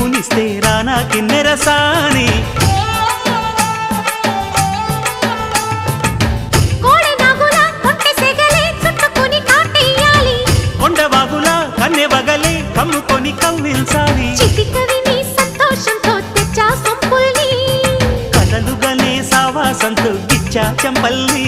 పిలుపునిస్తే రానా కిన్నెరసాని కొండవాగులా కన్నె వగలే కమ్ముకొని కవ్వించాలి సంతోషంతో తెచ్చా సొంపుల్ని కలలుగనే సావాసంతో గిచ్చా చెంపల్ని